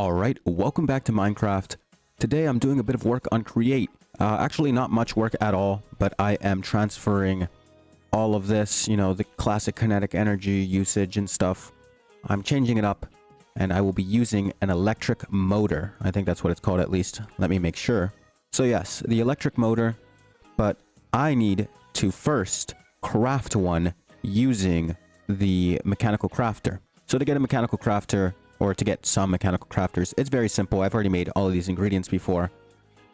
Alright, welcome back to Minecraft. Today I'm doing a bit of work on Create. Actually not much work at all, but I am transferring all of this, the classic kinetic energy usage and stuff. I'm changing it up, and I will be using an electric motor. I think that's what it's called at least. Let me make sure. So yes, the electric motor, but I need to first craft one using the mechanical crafter. So to get a mechanical crafter, or to get some mechanical crafters, it's very simple. I've already made all of these ingredients before.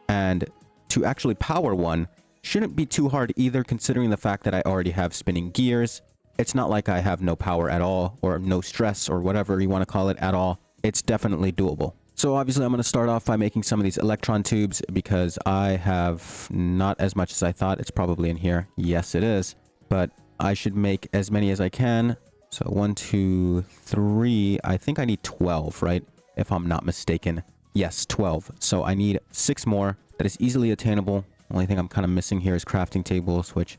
And to actually power one shouldn't be too hard either, considering the fact that I already have spinning gears. It's not like I have no power at all, or no stress, or whatever you want to call it at all. It's definitely doable. So obviously I'm going to start off by making some of these electron tubes, because I have not as much as I thought. It's probably in here. Yes, it is. But I should make as many as I can. So 1, 2, 3, I think I need 12, right? If I'm not mistaken. Yes, 12. So I need 6 more. That is easily attainable. Only thing I'm kind of missing here is crafting tables, which,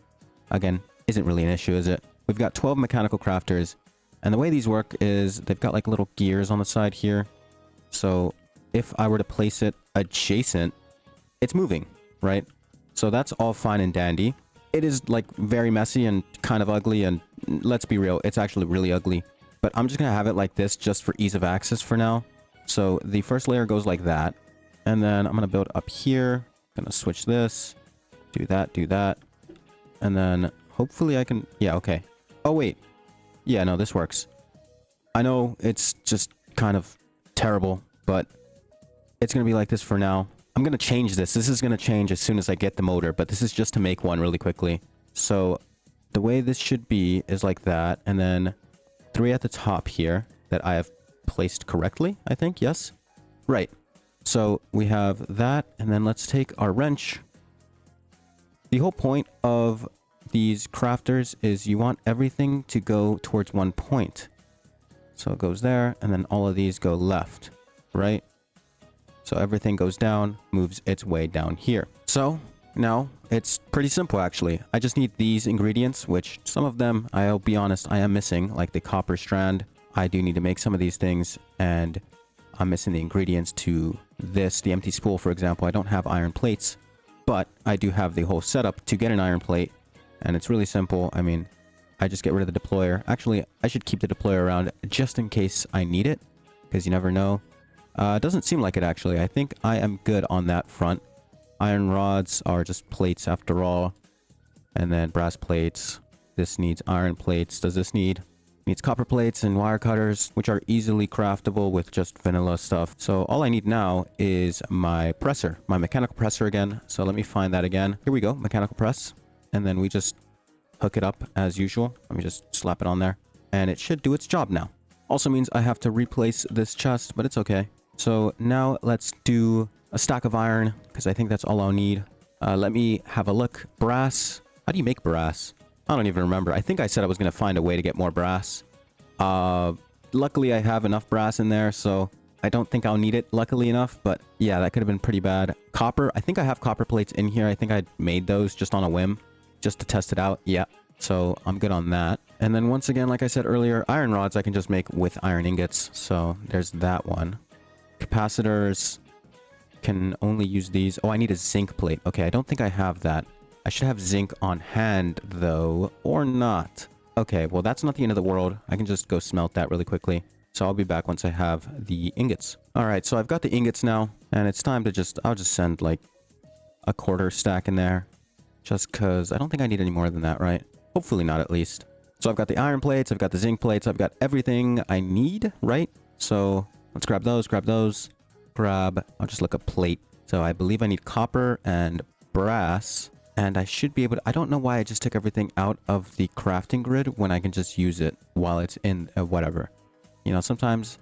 again, isn't really an issue, is it? We've got 12 mechanical crafters. And the way these work is they've got like little gears on the side here. So if I were to place it adjacent, it's moving, right? So that's all fine and dandy. It is like very messy and kind of ugly, and let's be real, it's actually really ugly. But I'm just gonna have it like this just for ease of access for now. So the first layer goes like that, and then I'm gonna build up here. Gonna switch this, do that, and then hopefully I can, yeah, okay. Oh wait, yeah, no, this works. I know it's just kind of terrible, but it's gonna be like this for now. I'm going to change this. This is going to change as soon as I get the motor, but this is just to make one really quickly. So the way this should be is like that, and then 3 at the top here that I have placed correctly, I think. Yes. Right. So we have that, and then let's take our wrench. The whole point of these crafters is you want everything to go towards one point. So it goes there, and then all of these go left, right? So everything goes down, moves its way down here. So now it's pretty simple, actually. I just need these ingredients, which some of them, I'll be honest, I am missing, like the copper strand. I do need to make some of these things, and I'm missing the ingredients to this. The empty spool, for example, I don't have iron plates, but I do have the whole setup to get an iron plate, and it's really simple. I mean, I just get rid of the deployer. Actually, I should keep the deployer around just in case I need it, because you never know. It doesn't seem like it, actually. I think I am good on that front. Iron rods are just plates after all. And then brass plates. This needs iron plates. Does this need? Needs copper plates and wire cutters, which are easily craftable with just vanilla stuff. So all I need now is my presser, my mechanical presser again. So let me find that again. Here we go, mechanical press. And then we just hook it up as usual. Let me just slap it on there. And it should do its job now. Also means I have to replace this chest, but it's okay. So now let's do a stack of iron, because I think that's all I'll need. Let me have a look. Brass. How do you make brass? I don't even remember. I think I said I was going to find a way to get more brass. Luckily, I have enough brass in there, so I don't think I'll need it, luckily enough. But yeah, that could have been pretty bad. Copper. I think I have copper plates in here. I think I made those just on a whim, just to test it out. Yeah, so I'm good on that. And then once again, like I said earlier, iron rods I can just make with iron ingots. So there's that one. Capacitors, can only use these. Oh, I need a zinc plate. Okay, I don't think I have that. I should have zinc on hand, though, or not. Okay, well, that's not the end of the world. I can just go smelt that really quickly. So I'll be back once I have the ingots. All right, so I've got the ingots now, and it's time to I'll just send like a quarter stack in there, just because I don't think I need any more than that, right? Hopefully not, at least. So I've got the iron plates, I've got the zinc plates, I've got everything I need, right? So let's grab those, I'll just look a plate. So I believe I need copper and brass, and I should be able to, I don't know why I just took everything out of the crafting grid when I can just use it while it's in whatever. Sometimes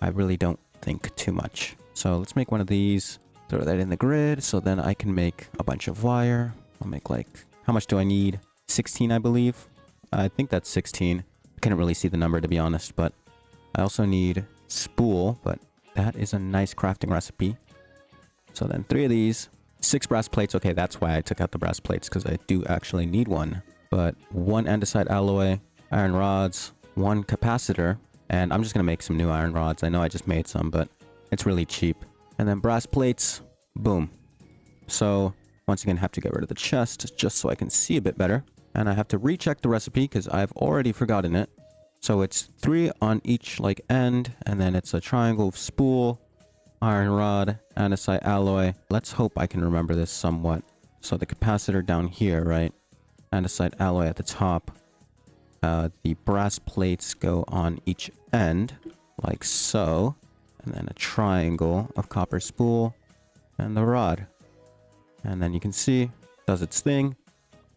I really don't think too much. So let's make one of these, throw that in the grid, so then I can make a bunch of wire. I'll make like, how much do I need? 16, I believe. I think that's 16. I couldn't really see the number, to be honest, but I also need spool, but that is a nice crafting recipe. So then 3 of these, 6 brass plates. Okay, that's why I took out the brass plates, because I do actually need one. But 1 andesite alloy, iron rods, 1 capacitor, and I'm just going to make some new iron rods. I know I just made some, but It's really cheap. And then brass plates, boom. So once again, have to get rid of the chest just so I can see a bit better. And I have to recheck the recipe because I've already forgotten it. So it's 3 on each like end, and then it's a triangle spool, iron rod, andesite alloy. Let's hope I can remember this somewhat. So the capacitor down here, right? Andesite alloy at the top. The brass plates go on each end, like so. And then a triangle of copper spool and the rod. And then you can see, does its thing.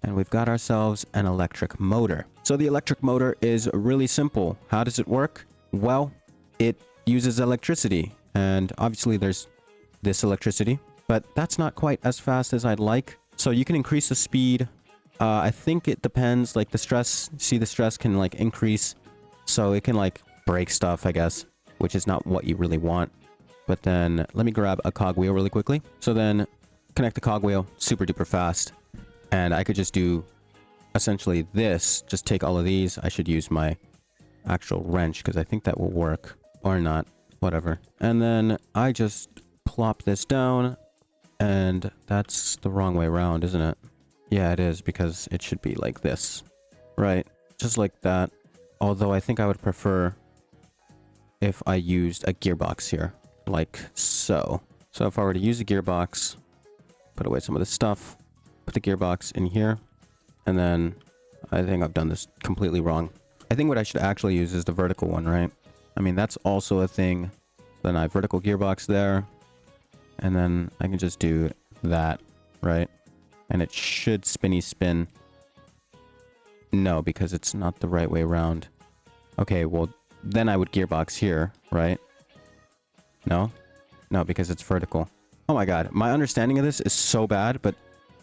And we've got ourselves an electric motor. So the electric motor is really simple. How does it work? Well, it uses electricity. And obviously there's this electricity, but that's not quite as fast as I'd like. So you can increase the speed. I think it depends, like the stress, see the stress can like increase. So it can like break stuff, I guess, which is not what you really want. But then let me grab a cogwheel really quickly. So then connect the cogwheel super duper fast. And I could just do essentially this, just take all of these. I should use my actual wrench because I think that will work, or not, whatever. And then I just plop this down, and that's the wrong way around, isn't it? Yeah, it is, because it should be like this, right? Just like that. Although I think I would prefer if I used a gearbox here, like so. So if I were to use a gearbox, put away some of this stuff, put the gearbox in here, and then I think I've done this completely wrong. I think what I should actually use is the vertical one, right? I mean, that's also a thing. Then I have vertical gearbox there, and then I can just do that, right? And it should spinny spin. No, because it's not the right way around. Okay, well, then I would gearbox here, right? No? No, because it's vertical. Oh my god, my understanding of this is so bad, but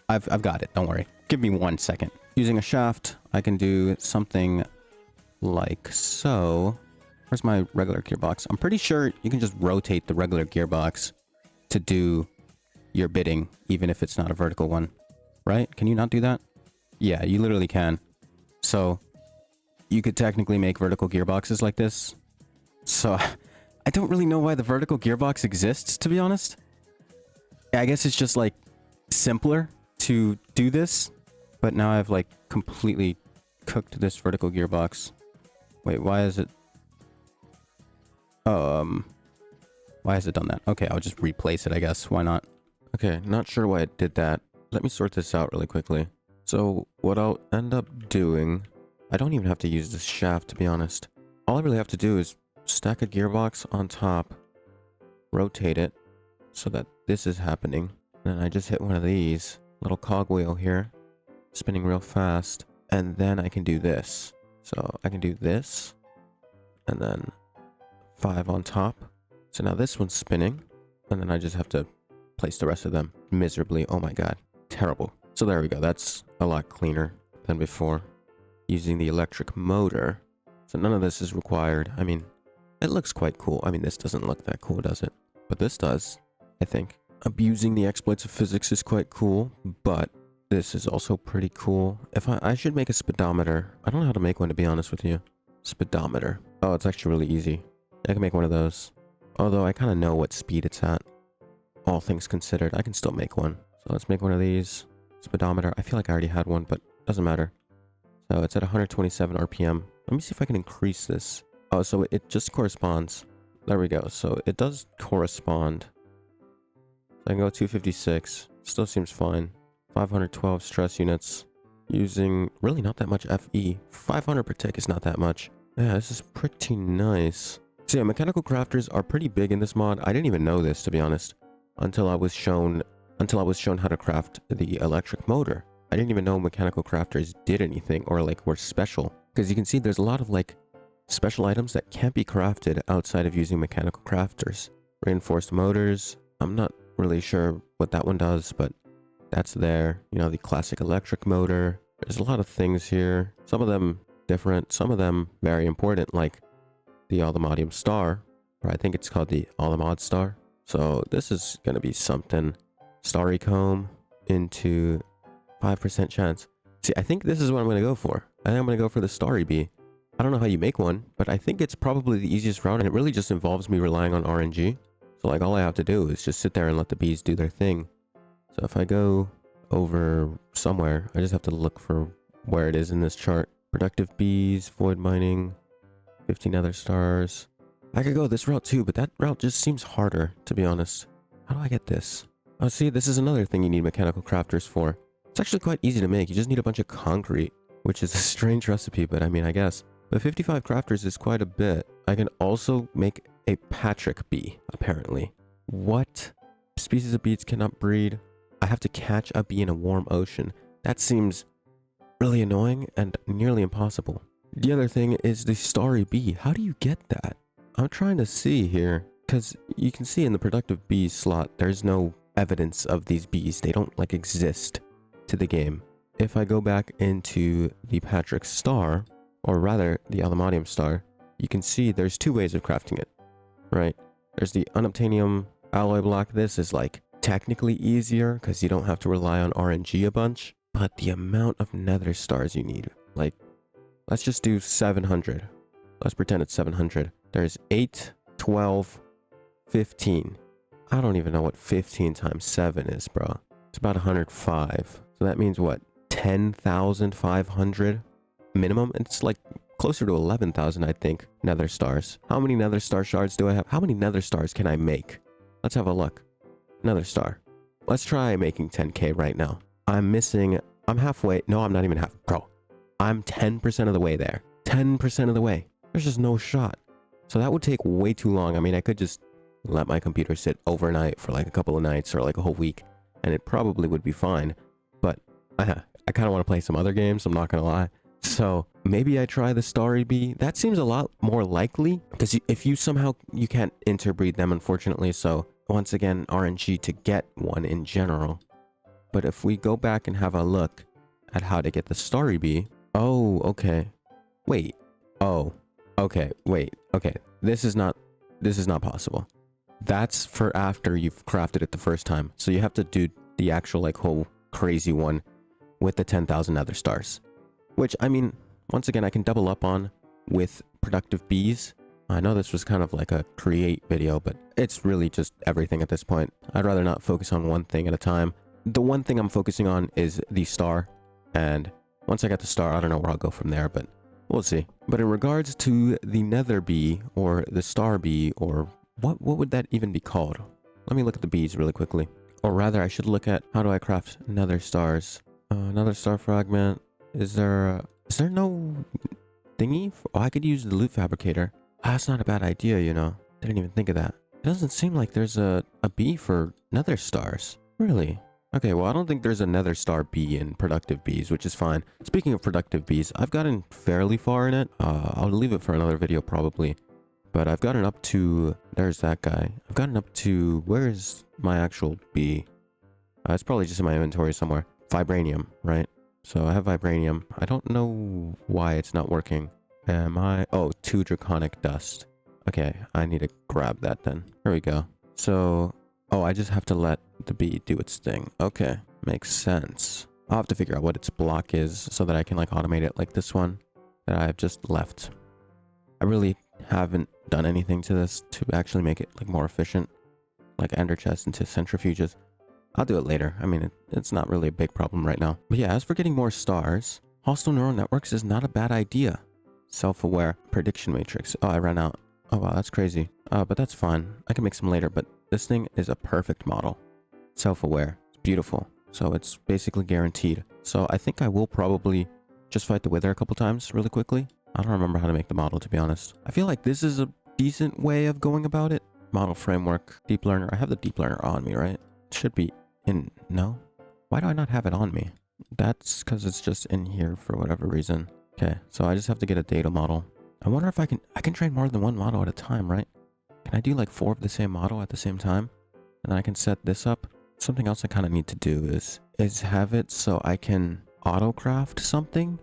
I've got it, don't worry. Give me 1 second. Using a shaft, I can do something like so. Where's my regular gearbox? I'm pretty sure you can just rotate the regular gearbox to do your bidding, even if it's not a vertical one. Right? Can you not do that? Yeah, you literally can. So, you could technically make vertical gearboxes like this. So, I don't really know why the vertical gearbox exists, to be honest. I guess it's just like simpler to do this, but now I've like completely cooked this vertical gearbox. Wait, why is it why has it done that? Okay, I'll just replace it, I guess. Why not? Okay, not sure why it did that. Let me sort this out really quickly. So what I'll end up doing, I don't even have to use this shaft, to be honest. All I really have to do is stack a gearbox on top, rotate it so that this is happening. Then I just hit one of these, little cogwheel here, spinning real fast, and then I can do this. So I can do this, and then 5 on top. So now this one's spinning, and then I just have to place the rest of them miserably. Oh my god, terrible. So there we go, that's a lot cleaner than before, using the electric motor. So none of this is required. I mean, it looks quite cool. I mean, this doesn't look that cool, does it? But this does, I think. Abusing the exploits of physics is quite cool, but this is also pretty cool. If I should make a speedometer. I don't know how to make one, to be honest with you. Speedometer. Oh, it's actually really easy. I can make one of those. Although I kind of know what speed it's at. All things considered, I can still make one. So let's make one of these. Speedometer. I feel like I already had one, but doesn't matter. So it's at 127 RPM. Let me see if I can increase this. Oh, so it just corresponds. There we go. So it does correspond. So I can go 256. Still seems fine. 512 stress units. Using really not that much FE. 500 per tick is not that much. Yeah, this is pretty nice. So yeah, mechanical crafters are pretty big in this mod. I didn't even know this, to be honest, until I was shown how to craft the electric motor. I didn't even know mechanical crafters did anything or like were special. Because you can see there's a lot of like special items that can't be crafted outside of using mechanical crafters. Reinforced motors. I'm not really sure what that one does, but that's there. You know, the classic electric motor. There's a lot of things here. Some of them different, some of them very important, like the Allemadium star, or I think it's called the Allemad star. So this is going to be something. Starry comb into 5% chance. See, I think this is what I'm going to go for. I think I'm going to go for the Starry Bee. I don't know how you make one, but I think it's probably the easiest route, and it really just involves me relying on RNG. So like all I have to do is just sit there and let the bees do their thing. So if I go over somewhere, I just have to look for where it is in this chart. Productive bees, void mining, 15 other stars. I could go this route too, but that route just seems harder, to be honest. How do I get this? Oh, see, this is another thing you need mechanical crafters for. It's actually quite easy to make. You just need a bunch of concrete, which is a strange recipe, but I mean, I guess. But 55 crafters is quite a bit. I can also make a Patrick bee, apparently. What? Species of bees cannot breed. I have to catch a bee in a warm ocean. That seems really annoying and nearly impossible. The other thing is the starry bee. How do you get that? I'm trying to see here, because you can see in the productive bees slot, there's no evidence of these bees. They don't like exist to the game. If I go back into the Patrick star, or rather the Aluminium star, you can see there's two ways of crafting it, right? There's the unobtainium alloy block. This is like technically easier because you don't have to rely on RNG a bunch, but the amount of nether stars you need, like, let's just do 700. Let's pretend it's 700. There's 8, 12, 15. I don't even know what 15 times 7 is, bro. It's about 105. So that means what? 10,500 minimum? It's like closer to 11,000, I think, nether stars. How many nether star shards do I have? How many nether stars can I make? Let's have a look. Nether star. Let's try making 10k right now. I'm halfway. No, I'm not even half. Bro, I'm 10% of the way there. 10% of the way. There's just no shot. So that would take way too long. I mean, I could just let my computer sit overnight for like a couple of nights or like a whole week, and it probably would be fine. But I kind of want to play some other games, I'm not going to lie. So maybe I try the starry bee. That seems a lot more likely, because if you somehow, you can't interbreed them, unfortunately. So once again, RNG to get one in general. But if we go back and have a look at how to get the starry bee. Oh, okay. Wait. Oh, okay. Wait. Okay. This is not possible. That's for after you've crafted it the first time. So you have to do the actual like whole crazy one with the 10,000 nether stars. Which, I mean, once again, I can double up on with productive bees. I know this was kind of like a create video, but it's really just everything at this point. I'd rather not focus on one thing at a time. The one thing I'm focusing on is the star. And once I get the star, I don't know where I'll go from there, but we'll see. But in regards to the nether bee or the star bee, or what would that even be called? Let me look at the bees really quickly. Or rather, I should look at how do I craft nether stars? Another star fragment. Is there no thingy? Oh, I could use the loot fabricator. That's not a bad idea, you know. Didn't even think of that. It doesn't seem like there's a bee for nether stars. Really? Okay, well, I don't think there's a nether star bee in productive bees, which is fine. Speaking of productive bees, I've gotten fairly far in it. I'll leave it for another video probably. But I've gotten up to... There's that guy. I've gotten up to... Where is my actual bee? It's probably just in my inventory somewhere. Vibranium, right? So I have vibranium. I don't know why it's not working. Oh, 2 draconic dust. Okay, I need to grab that then. There we go. So... Oh, I just have to let the bee do its thing. Okay, makes sense. I'll have to figure out what its block is so that I can like automate it like this one that I've just left. I really haven't done anything to this to actually make it like more efficient, like ender chests into centrifuges. I'll do it later. I mean, it's not really a big problem right now. But yeah, as for getting more stars, hostile neural networks is not a bad idea. Self-aware prediction matrix. Oh, I ran out. Oh wow, that's crazy. But that's fine. I can make some later, but this thing is a perfect model. Self-aware. It's beautiful. So it's basically guaranteed. So I think I will probably just fight the wither a couple times really quickly. I don't remember how to make the model, to be honest. I feel like this is a decent way of going about it. Model framework, deep learner. I have the deep learner on me, right? It should be in... No? Why do I not have it on me? That's because it's just in here for whatever reason. Okay, so I just have to get a data model. I wonder if I can train more than one model at a time, right? Can I do like 4 of the same model at the same time? And then I can set this up. Something else I kind of need to do is have it so I can auto-craft something,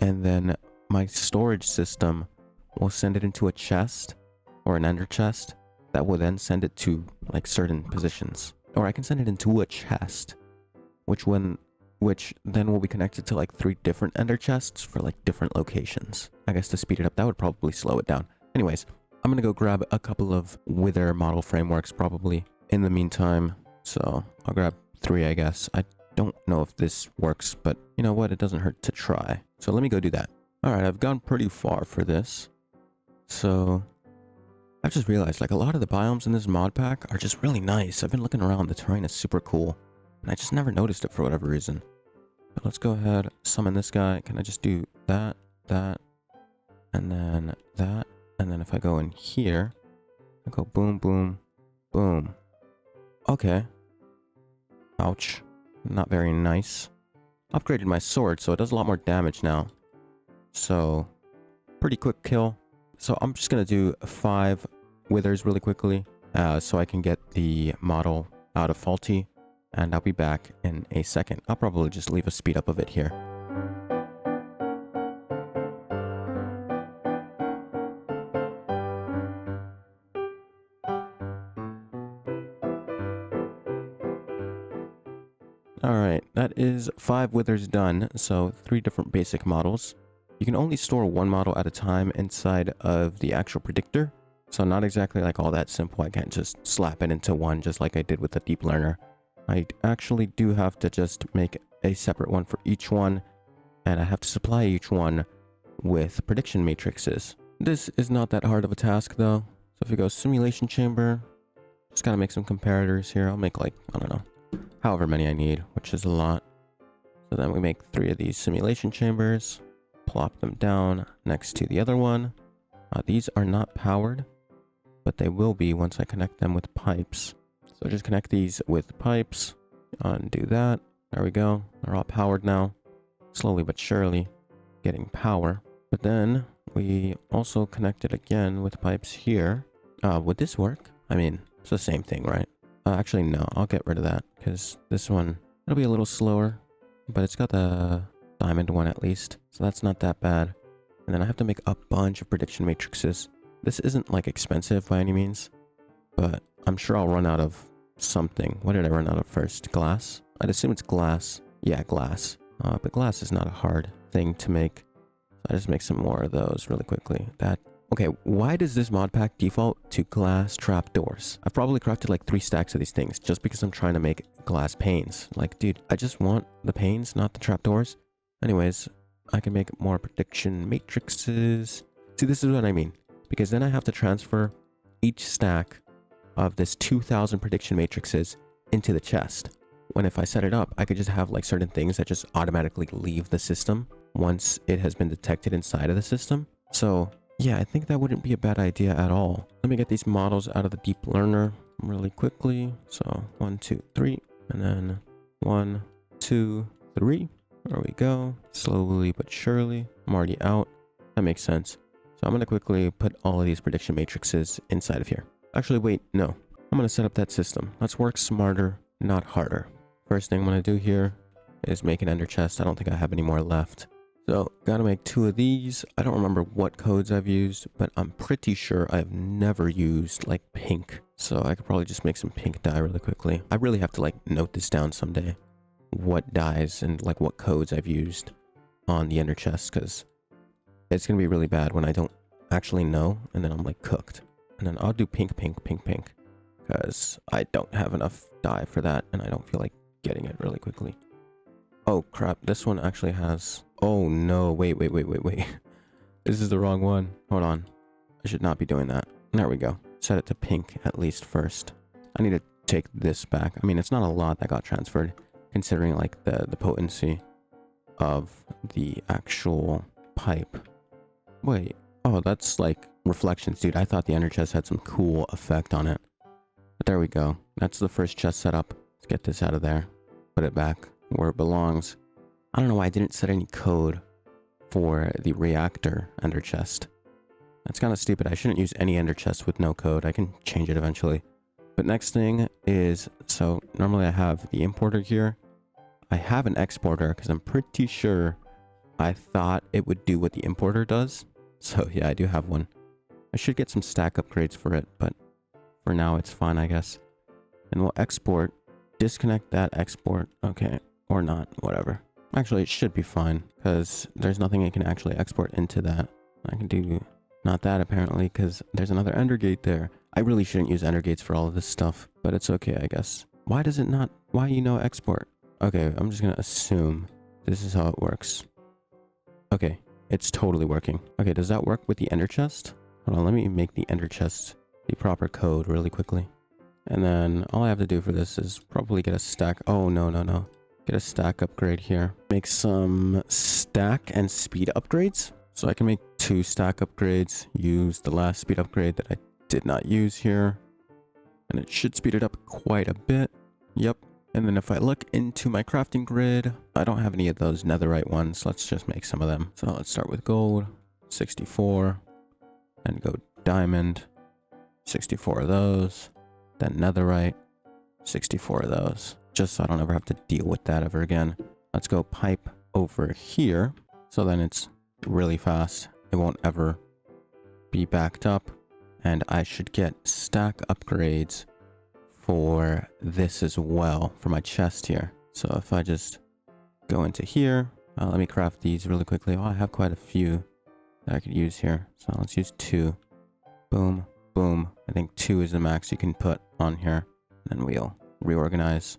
and then my storage system will send it into a chest or an ender chest that will then send it to like certain positions. Or I can send it into a chest, which then will be connected to like 3 different ender chests for like different locations. I guess to speed it up, that would probably slow it down. Anyways, I'm gonna go grab a couple of Wither model frameworks probably in the meantime. So I'll grab 3, I guess. I don't know if this works, but you know what? It doesn't hurt to try. So let me go do that. All right, I've gone pretty far for this. So I've just realized like a lot of the biomes in this mod pack are just really nice. I've been looking around. The terrain is super cool, and I just never noticed it for whatever reason. But let's go ahead, summon this guy. Can I just do that, that, and then that? And then if I go in here, I go boom, boom, boom. Okay. Ouch. Not very nice. Upgraded my sword, so it does a lot more damage now. So, pretty quick kill. So I'm just going to do 5 withers really quickly, so I can get the model out of faulty. And I'll be back in a second. I'll probably just leave a speed up of it here. Alright, that is 5 withers done, so 3 different basic models. You can only store 1 model at a time inside of the actual predictor, so not exactly like all that simple. I can't just slap it into one just like I did with the deep learner. I actually do have to just make a separate one for each one, and I have to supply each one with prediction matrices. This is not that hard of a task though, so if we go simulation chamber, just gotta make some comparators here. I'll make like, I don't know, however many I need, which is a lot. So then we make 3 of these simulation chambers, plop them down next to the other one. These are not powered, but they will be once I connect them with pipes. So just connect these with pipes, undo that. There we go. They're all powered now, slowly but surely getting power. But then we also connect it again with pipes here. Would this work? I mean, it's the same thing, right? Actually, no, I'll get rid of that because this one, it'll be a little slower, but it's got the diamond one at least, so that's not that bad. And then I have to make a bunch of prediction matrices. This isn't like expensive by any means, but I'm sure I'll run out of something. What did I run out of first? Glass? I'd assume it's glass. Yeah, glass. But glass is not a hard thing to make. So I just make some more of those really quickly. Okay, why does this mod pack default to glass trapdoors? I've probably crafted like 3 stacks of these things just because I'm trying to make glass panes. Like, dude, I just want the panes, not the trapdoors. Anyways, I can make more prediction matrices. See, this is what I mean. Because then I have to transfer each stack of this 2,000 prediction matrices into the chest. When if I set it up, I could just have like certain things that just automatically leave the system once it has been detected inside of the system. So yeah, I think that wouldn't be a bad idea at all. Let me get these models out of the deep learner really quickly. So 1, 2, 3, and then 1, 2, 3. There we go. Slowly but surely. I'm already out. That makes sense. So I'm going to quickly put all of these prediction matrices inside of here. Actually, wait, no. I'm going to set up that system. Let's work smarter, not harder. First thing I'm going to do here is make an ender chest. I don't think I have any more left. So, gotta make 2 of these. I don't remember what codes I've used, but I'm pretty sure I've never used, like, pink. So, I could probably just make some pink dye really quickly. I really have to, like, note this down someday. What dyes and, like, what codes I've used on the ender chest, because it's gonna be really bad when I don't actually know, and then I'm, like, cooked. And then I'll do pink, pink, pink, pink, because I don't have enough dye for that, and I don't feel like getting it really quickly. Oh, crap. This one actually has... Oh, no. Wait. This is the wrong one. Hold on. I should not be doing that. There we go. Set it to pink at least first. I need to take this back. I mean, it's not a lot that got transferred, considering, like, the potency of the actual pipe. Wait. Oh, that's, like, reflections. Dude, I thought the ender chest had some cool effect on it. But there we go. That's the first chest setup. Let's get this out of there. Put it back where it belongs. I don't know why I didn't set any code for the reactor ender chest. That's kind of stupid. I shouldn't use any ender chest with no code. I can change it eventually. But next thing is, so normally I have the importer here. I have an exporter because I'm pretty sure I thought it would do what the importer does. So yeah, I do have one. I should get some stack upgrades for it, but for now it's fine, I guess. And we'll export, disconnect that export. Okay, or not, whatever. Actually, it should be fine because there's nothing I can actually export into that. I can do Not that apparently, because there's another ender gate there. I really shouldn't use ender gates for all of this stuff, but it's okay, I guess. Why does it not? Why export? Okay, I'm just gonna assume this is how it works. Okay, it's totally working. Okay, does that work with the ender chest? Hold on, let me make the ender chest the proper code really quickly. And then all I have to do for this is probably get a stack. Oh, no. Get a stack upgrade here. Make some stack and speed upgrades. So I can make 2 stack upgrades. Use the last speed upgrade that I did not use here. And it should speed it up quite a bit. Yep. And then if I look into my crafting grid, I don't have any of those netherite ones. Let's just make some of them. So let's start with gold, 64. And go diamond, 64 of those. Then netherite, 64 of those. Just so I don't ever have to deal with that ever again. Let's go pipe over here. So then it's really fast. It won't ever be backed up. And I should get stack upgrades for this as well, for my chest here. So if I just go into here, let me craft these really quickly. Oh, I have quite a few that I could use here. So let's use 2. Boom, boom. I think 2 is the max you can put on here. Then we'll reorganize.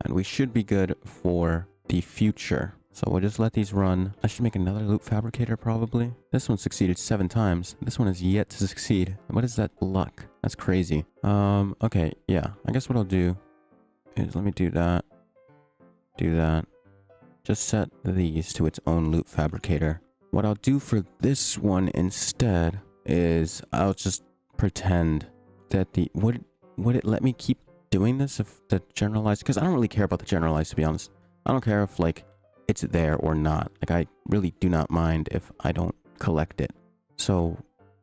And we should be good for the future. So we'll just let these run. I should make another loot fabricator probably. This one succeeded 7 times. This one has yet to succeed. What is that luck? That's crazy. Okay, yeah. I guess what I'll do is let me do that. Do that. Just set these to its own loot fabricator. What I'll do for this one instead is I'll just pretend that the... Would it let me keep doing this if the generalized... Because I don't really care about the generalized, to be honest. I don't care if, like, it's there or not. Like, I really do not mind if I don't collect it. So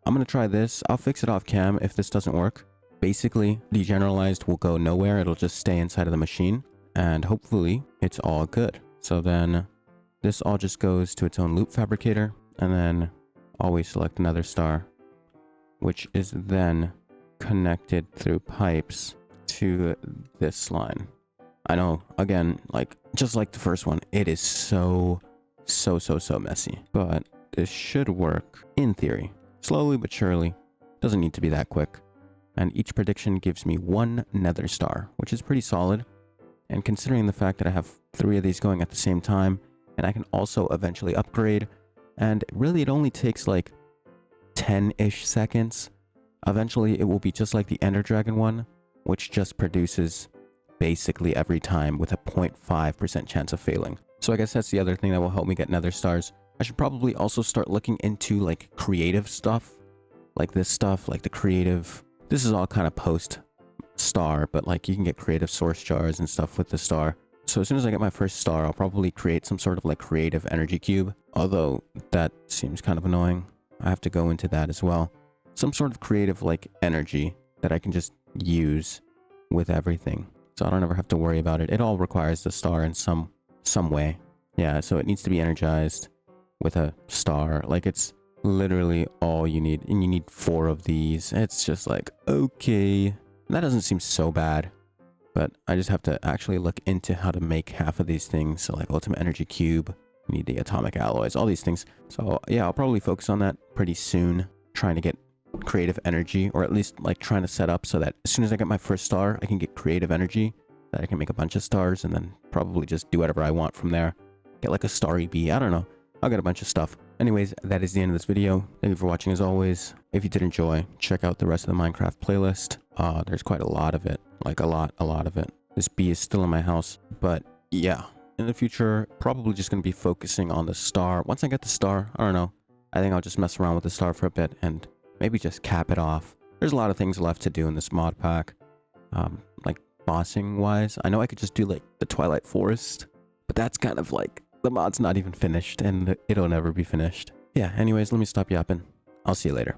I'm going to try this. I'll fix it off cam if this doesn't work. Basically, the generalized will go nowhere. It'll just stay inside of the machine. And hopefully, it's all good. So then this all just goes to its own loop fabricator. And then always select another star, which is then connected through pipes to this line. I know, again, like, just like the first one, it is so messy. But this should work, in theory. Slowly but surely. Doesn't need to be that quick. And each prediction gives me 1 nether star, which is pretty solid. And considering the fact that I have 3 of these going at the same time, and I can also eventually upgrade, and really it only takes like 10-ish seconds. Eventually it will be just like the Ender Dragon one, which just produces basically every time with a 0.5% chance of failing. So I guess that's the other thing that will help me get nether stars. I should probably also start looking into like creative stuff, like this stuff, like the creative. This is all kind of post star, but like you can get creative source jars and stuff with the star. So as soon as I get my first star, I'll probably create some sort of like creative energy cube, although that seems kind of annoying. I have to go into that as well. Some sort of creative like energy that I can just use with everything. So I don't ever have to worry about it. It all requires the star in some way. Yeah, so it needs to be energized with a star. Like, it's literally all you need. And you need 4 of these. It's just like, okay. That doesn't seem so bad. But I just have to actually look into how to make half of these things. So like Ultimate Energy Cube, you need the atomic alloys, all these things. So yeah, I'll probably focus on that pretty soon. Trying to get creative energy, or at least like trying to set up so that as soon as I get my first star, I can get creative energy, that I can make a bunch of stars and then probably just do whatever I want from there. Get like a starry bee. I don't know. I'll get a bunch of stuff. Anyways, that is the end of this video. Thank you for watching as always. If you did enjoy, check out the rest of the Minecraft playlist. There's quite a lot of it. Like a lot of it. This bee is still in my house, but yeah. In the future, probably just going to be focusing on the star. Once I get the star, I don't know. I think I'll just mess around with the star for a bit and maybe just cap it off. There's a lot of things left to do in this mod pack. Like bossing wise, I know I could just do like the Twilight Forest, but that's kind of like, the mod's not even finished and it'll never be finished. Yeah, anyways, let me stop yapping. I'll see you later.